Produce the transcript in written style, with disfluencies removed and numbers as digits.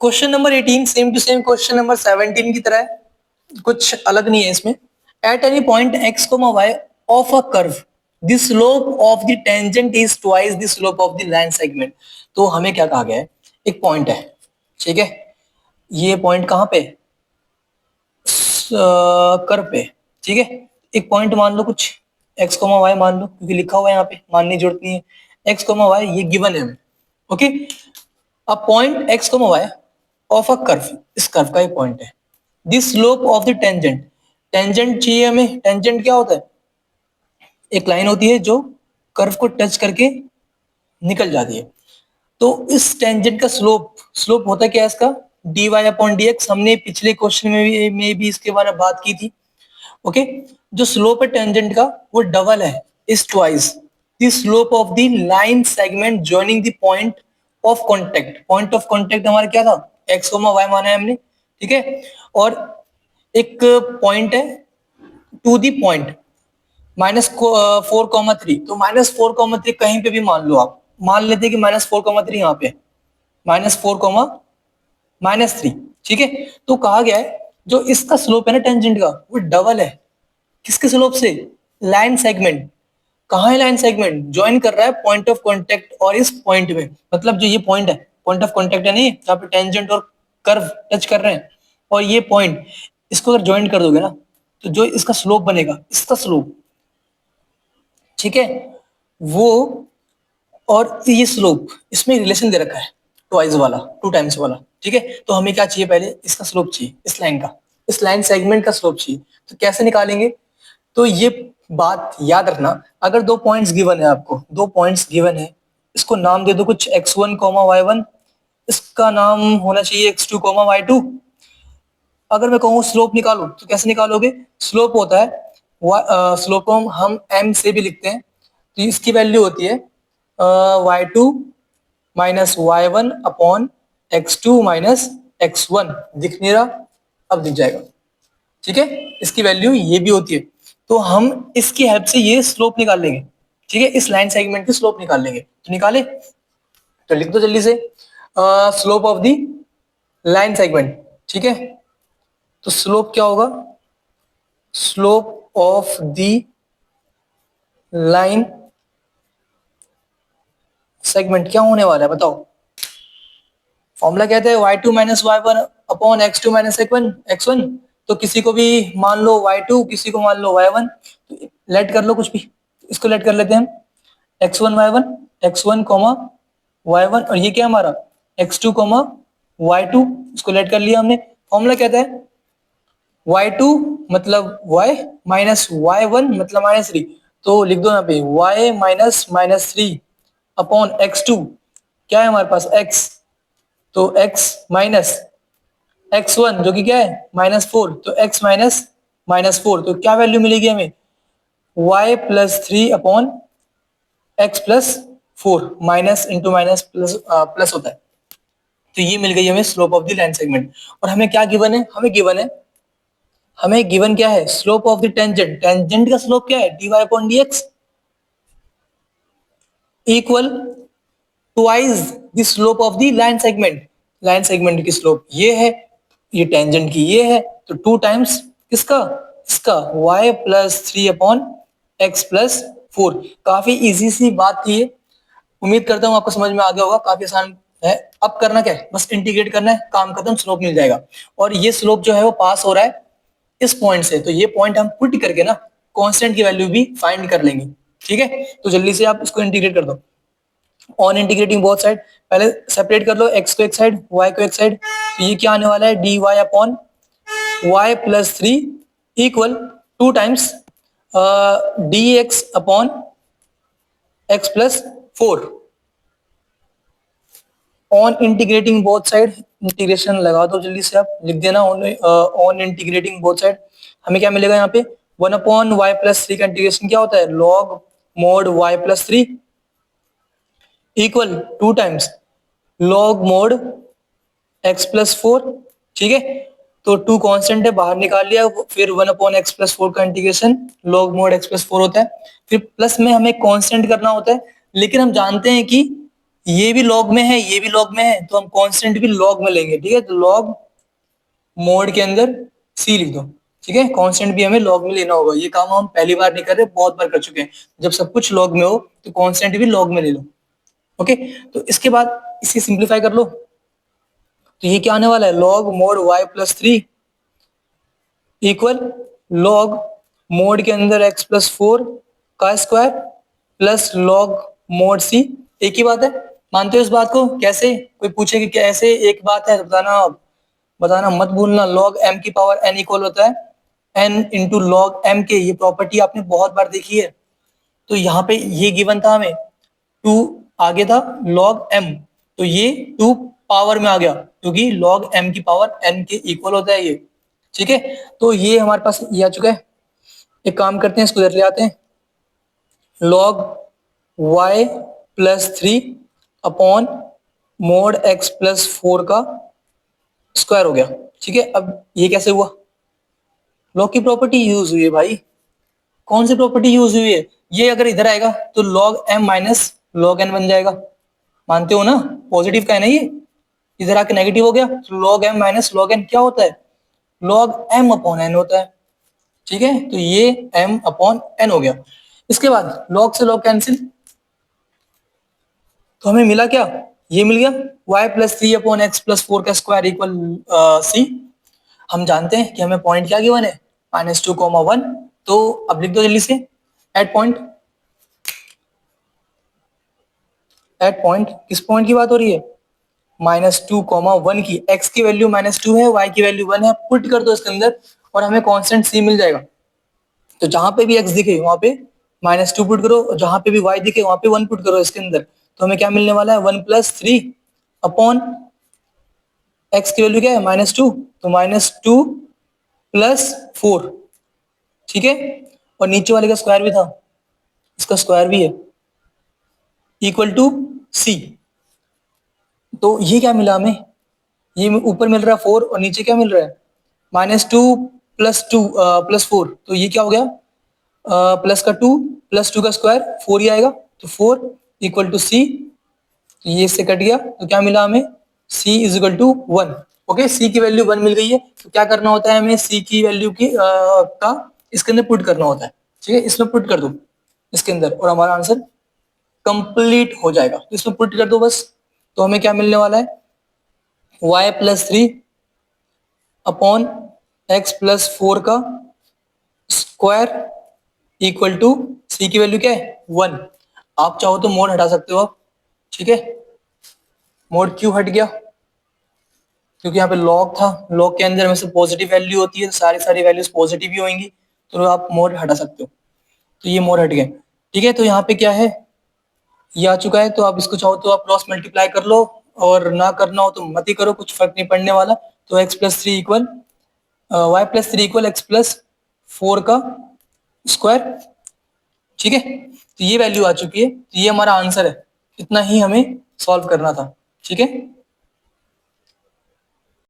Question number 18 same to same question number 17 की तरह है, कुछ अलग नहीं है इसमें। At any point x, y of a curve the slope of the tangent is twice the slope of the line segment. तो हमें क्या कहा गया है, एक पॉइंट है, ठीक है, ये पॉइंट कहाँ पे, कर्व पे, ठीक है। एक पॉइंट मान लो कुछ x, y मान लो, क्योंकि लिखा हुआ है यहाँ पे, मानने की जरूरत नहीं है। x, y ये गिवन है हमें, okay. A point x, y of a curve, इस कर्व का एक पॉइंट है। The slope of the tangent, tangent चाहिए हमें। टेंजेंट क्या होता है, एक लाइन होती है जो कर्व को टच करके निकल जाती है। तो इस टेंजेंट का स्लोप, स्लोप होता है क्या इसका, dy अपॉन dx। हमने पिछले क्वेश्चन में भी इसके बारे में बात की थी, ओके। जो स्लोप है टेंजेंट का वो डबल है, is twice the slope of the line segment joining the point of contact. Point of contact हमारा क्या था, x, y माना है हमने, ठीक है। और एक पॉइंट है टू दी पॉइंट -4,3। तो -4,3 कहीं पे भी मान लो, आप मान लेते हैं कि -4,3 यहाँ पे, -4,-3, ठीक है। तो कहा गया है जो इसका स्लोप है ना टेंजेंट का, वो डबल है किसके स्लोप से, लाइन सेगमेंट। कहाँ है लाइन सेगमेंट, ज्वाइन कर रहा है पॉइंट ऑफ कांटेक्ट और इस पॉइंट में, मतलब जो ये पॉइंट है, पॉइंट ऑफ कांटेक्ट है नहीं, जहाँ पे टेंजेंट और कर्व टच कर रहे हैं, और ये पॉइंट, इसको अगर ज्वाइन कर दोगे ना, तो जो इसका स्लोप बनेगा, इसका स्लोप, ठीक है, वो और ये स्लोप, इसमें रिलेशन दे रखा है, ट्वाइस वाला, 2 टाइम्स वाला, ठीक है। तो हमें क्या चाहिए, पहले इसका स्लोप चाहिए, इस लाइन का, इस लाइन सेगमेंट का स्लोप चाहिए। तो कैसे निकालेंगे, तो ये बात याद रखना, अगर 2 पॉइंट्स गिवन है आपको, 2 पॉइंट्स गिवन है, इसको नाम दे दो कुछ x1, y1, इसका नाम होना चाहिए x2, y2। अगर मैं कहूँ स्लोप निकालो, तो कैसे निकालोगे, स्लोप होता है, स्लोप को हम m से भी लिखते हैं, तो इसकी वैल्यू होती है y2 minus y1 upon x2 minus x1। दिख नहीं रहा, अब दिख जाएगा, ठीक है। इसकी वैल्यू ये भी होती है, तो हम इसकी हेल्प से ये स्लोप निकाल लेंगे, ठीक है, इस लाइन सेगमेंट की स्लोप निकाल लेंगे। तो निकाले, तो लिख दो जल्दी से, slope of the line segment, ठीक है। तो स्लोप क्या होगा, slope of the line segment क्या होने वाला है बताओ। फॉर्मूला कहते हैं y2 minus y1 upon x2 minus x1। तो किसी को भी मान लो y2, किसी को मान लो y1, तो लेट कर लो कुछ भी, इसको लेट कर लेते हैं हम, x1 y1, x1 y1, और ये क्या हमारा x2 y2, इसको लेट कर लिया हमने। फॉर्मूला कहता है y2 मतलब y माइनस y1 मतलब -3। तो लिख दो यहाँ पे y माइनस -3 अपॉन x2, क्या है हमारे पास x, तो x माइनस x1 जो कि क्या है -4, तो x माइनस -4, तो क्या वैल्यू मिलेगी हमें, y plus 3 upon x plus 4, minus into minus plus plus होता है। तो ये मिल गई हमें slope of the line segment. और हमें क्या गिवन है, हमें गिवन क्या है, slope of the tangent. Tangent का स्लोप क्या है, dy upon dx equal twice the slope of the line segment. Line segment की स्लोप ये है, ये टेंजेंट की ये है, तो 2 टाइम्स किसका, इसका y plus 3 upon x plus 4। काफी इजी सी बात थी ये, उम्मीद करता हूँ आपको समझ में आ गया होगा, काफी आसान है। अब करना क्या है, बस इंटीग्रेट करना है, काम खत्म, स्लोप मिल जाएगा। और ये स्लोप जो है वो पास हो रहा है इस पॉइंट से, तो ये पॉइंट हम पुट करके ना कांस्टेंट की वैल्यू भी फाइंड कर लेंगे, ठीक है। तो जल्दी से आप इसको इंटीग्रेट कर दो, ऑन इंटीग्रेटिंग बोथ साइड, पहले सेपरेट कर लो x को एक साइड, y को एक साइड। तो ये क्या आने वाला है, dy upon y plus 3 equal 2 times dx upon x plus 4। On integrating both side, integration लगा दो जल्दी से, आप लिख देना ऑन इंटीग्रेटिंग बोथ साइड। हमें क्या मिलेगा यहाँ पे, 1 अपॉन वाई प्लस 3 का इंटीग्रेशन क्या होता है, log mode y plus 3 equal 2 times log mode x plus 4, ठीक है। तो 2 कांस्टेंट है, बाहर निकाल लिया, फिर 1 अपॉन एक्स प्लस 4 का integration log mode x plus 4 होता है, फिर प्लस में हमें कांस्टेंट करना होता है। लेकिन हम जानते हैं कि ये भी लॉग में है, ये भी लॉग में है, तो हम कांस्टेंट भी लॉग में लेंगे, ठीक है। तो लॉग मोड के अंदर सी लिख दो, ठीक है। कांस्टेंट भी हमें लॉग में लेना होगा, ये काम हम पहली बार नहीं कर रहे, बहुत बार कर चुके हैं। जब सब कुछ लॉग में हो तो कांस्टेंट भी लॉग में ले लो, ओके। तो इसके बाद इसे सिंप्लीफाई कर लो, तो ये क्या आने वाला है, log mode y plus 3 equal log mode के अंदर x प्लस 4 का square plus log mode c। एक ही बात है, मानते हो इस बात को? कैसे? कोई पूछे कि कैसे एक बात है तो बताना, बताना मत भूलना। लॉग m की पावर n इक्वल होता है n इंटू लॉग m के, ये प्रॉपर्टी आपने बहुत बार देखी है। तो यहाँ पे ये गिवन था हमें, 2 आगे था लॉग m, तो ये 2 पावर में आ गया क्योंकि लॉग m की पावर n के इक्वल होता है ये, ठीक है। तो ये हमारे पास ये आ चुका है। एक काम करते हैं, इसको इधर ले आते हैं, log y plus 3 upon mode x plus 4 का स्क्वायर हो गया, ठीक है। अब ये कैसे हुआ? लॉग की प्रॉपर्टी यूज हुई है भाई। कौन सी प्रॉपर्टी यूज हुई है? ये अगर इधर आएगा तो log m minus log n बन जाएगा, मानते हो ना? पॉजिटिव का है ना ये, इधर आके नेगेटिव हो गया, तो log m minus log n क्या होता है, लॉग m अपॉन n होता है, ठीक है। तो ये m अपॉन n हो गया। इसके बाद लॉग से लॉग कैंसिल, तो हमें मिला क्या, ये मिल गया y plus 3 upon x plus 4 का स्क्वायर इक्वल c। हम जानते हैं कि हमें पॉइंट क्या गिवन है, -2, 1। तो अब लिख दो जल्दी से, एट पॉइंट, एट पॉइंट किस पॉइंट की बात हो रही है, -2, 1 की। x की वैल्यू -2 है, y की वैल्यू 1 है, पुट कर दो इसके अंदर और हमें कांस्टेंट c मिल जाएगा। तो जहां पे भी x दिखे वहां पे -2 पुट करो, और जहां पे भी y दिखे वहां पे 1 पुट करो इसके अंदर, तो हमें क्या मिलने वाला है, 1 प्लस 3 अपॉन x की वैल्यू क्या है, -2, तो -2 प्लस 4, ठीक है। और नीचे वाले का स्क्वायर भी था, इसका स्क्वायर भी है, इक्वल टू c। तो ये क्या मिला हमें, ये ऊपर मिल रहा है 4 और नीचे क्या मिल रहा है, -2 प्लस 2 प्लस 4, तो ये क्या हो गया, प्लस का 2 प्लस 2 का स्क्वायर 4 ही आएगा, तो 4 इक्वल टू सी। तो ये इससे कट गया, तो क्या मिला हमें, c is equal to 1। Okay, c की वैल्यू 1 मिल गई है, तो क्या करना होता है हमें, c की वैल्यू की का इसके अंदर पुट करना होता है, ठीक है। इसमें पुट कर दो इसके अंदर और हमारा आंसर कंप्लीट हो जाएगा। तो इसमें पुट कर दो बस, तो हमें क्या मिलने वाला है, y plus 3 upon x plus 4 का स्क्वायर इक्वल टू सी की वैल्यू क्या है, 1। आप चाहो तो मोड हटा सकते हो आप, ठीक है। मोड क्यों हट गया, क्योंकि यहाँ पे लॉग था, लॉग के अंदर में से पॉजिटिव वैल्यू होती है, तो सारी सारी वैल्यूज पॉजिटिव ही होंगी, तो आप मोड हटा सकते हो। तो ये मोड हट गए, ठीक है। तो यहाँ पे क्या है, ये आ चुका है, तो आप इसको चाहो तो आप क्रॉस मल्टीप्लाई कर लो, और ना करना हो तो मत ही करो, कुछ फर्क नहीं पड़ने वाला। तो x plus 3 equal y plus 3 equal x plus 4 का स्क्वायर, ठीक है। तो ये वैल्यू आ चुकी है, तो ये हमारा आंसर है, इतना ही हमें सॉल्व करना था, ठीक है।